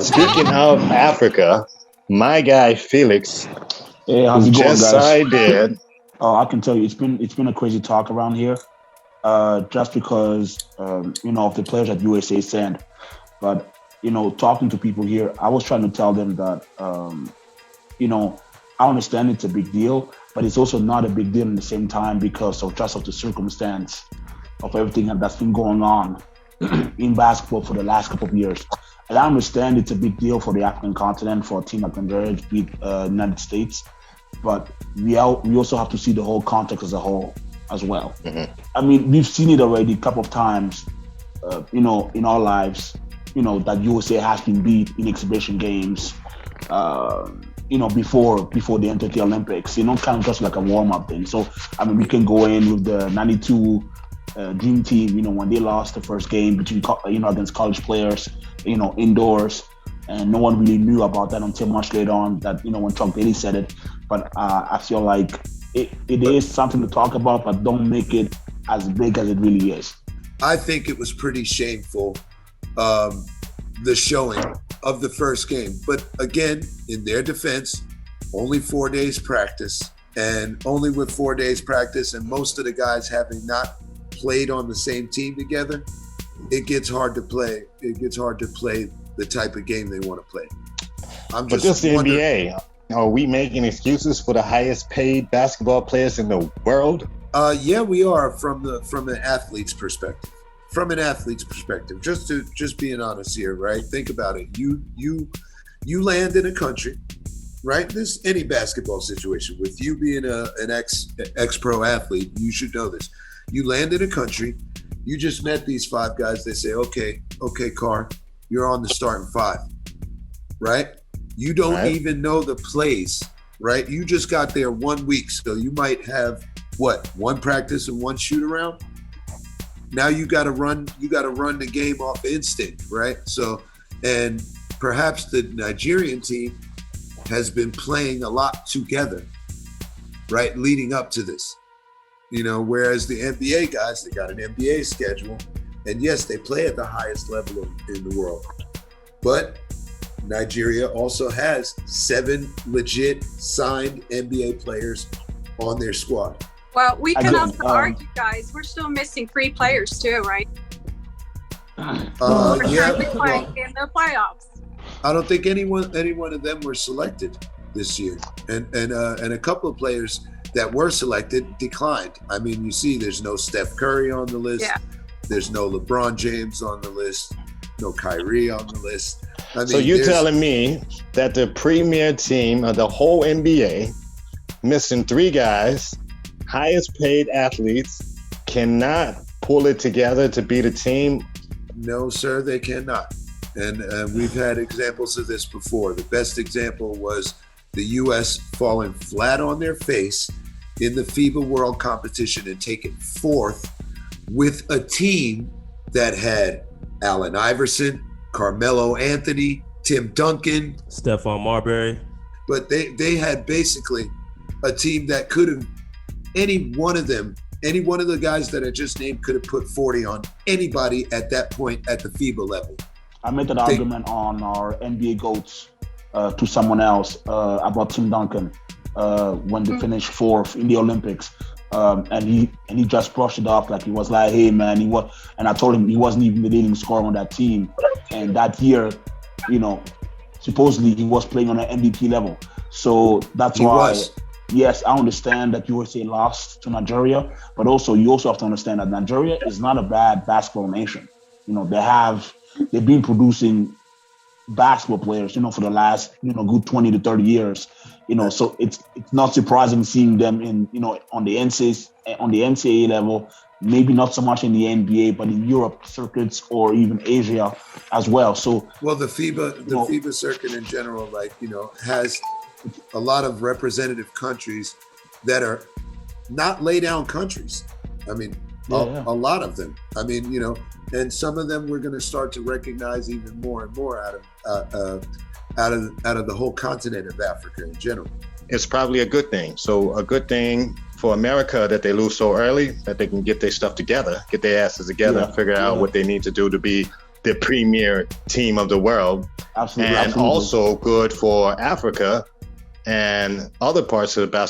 Speaking of Africa, my guy Felix, Hey, how's who it going, just guys? sided. I can tell you, it's been a crazy talk around here, just because of the players that USA sent. But talking to people here, I was trying to tell them that you know, I understand it's a big deal, but it's also not a big deal at the same time because of the circumstance of everything that's been going on in basketball for the last couple of years. And I understand it's a big deal for the African continent for a team like Nigeria to beat United States, but we also have to see the whole context as a whole as well. Mhm. I mean, we've seen it already a couple of times, in our lives, that USA has been beat in exhibition games, before they entered the Olympics, kind of just like a warm-up thing. So, I mean, we can go in with the 92 Dream Team, when they lost the first game against college players, indoors, and no one really knew about that until much later on that, when Chuck Daly said it. But I feel like it is something to talk about, but don't make it as big as it really is. I think it was pretty shameful, the showing of the first game. But again, in their defense, only 4 days practice, and only with 4 days practice and most of the guys having not played on the same team together, it gets hard to play. It gets hard to play the type of game they want to play. I'm But just just the wondering, NBA. Are we making excuses for the highest paid basketball players in the world? Yeah, we are from an athlete's perspective. From an athlete's perspective, just being honest here, right? Think about it. You land in a country, right? This any basketball situation. With you being an ex pro athlete, you should know this. You land in a country. You just met these five guys. They say, okay, Carr, you're on the starting five, right? You don't Right. even know the plays, right? You just got there 1 week, so you might have one practice and one shoot around. Now you got to run the game off instinct, right? So, and perhaps the Nigerian team has been playing a lot together, right, leading up to this. Whereas the NBA guys, they got an NBA schedule, and yes, they play at the highest level in the world. But Nigeria also has 7 legit signed NBA players on their squad. Well, we can Again, also argue, guys. We're still missing 3 players too, right? Yeah, Currently well, playing in the playoffs. I don't think any one of them were selected this year, and a couple of players that were selected declined. I mean, you see, there's no Steph Curry on the list. Yeah. There's no LeBron James on the list. No Kyrie on the list. I mean, So you're telling me that the premier team of the whole NBA, missing 3 guys, highest paid athletes, cannot pull it together to beat a team? No, sir, they cannot. And we've had examples of this before. The best example was the U.S. falling flat on their face in the FIBA World Competition and taking 4th with a team that had Allen Iverson, Carmelo Anthony, Tim Duncan, Stephon Marbury. but they had basically a team that could have, any one of the guys that I just named could have put 40 on anybody at that point at the FIBA level. I made that argument on our NBA GOATs to someone else about Tim Duncan when they finished 4th in the Olympics. And he just brushed it off like he was like, hey man, and I told him he wasn't even the leading scorer on that team. And that year, supposedly he was playing on an MVP level. So that's why, yes, I understand that USA lost to Nigeria, but you also have to understand that Nigeria is not a bad basketball nation. They've been producing basketball players, for the last, good 20 to 30 years. So it's not surprising seeing them in, on the NCAA level, maybe not so much in the NBA, but in Europe circuits or even Asia as well. So, well, the FIBA circuit in general, has a lot of representative countries that are not lay down countries. I mean, a lot of them. I mean, and some of them we're going to start to recognize even more and more out of the whole continent of Africa in general. It's probably a good thing. So a good thing for America that they lose so early, that they can get their stuff together, get their asses together, and figure out what they need to do to be the premier team of the world, Absolutely. and Absolutely. also good for Africa and other parts of the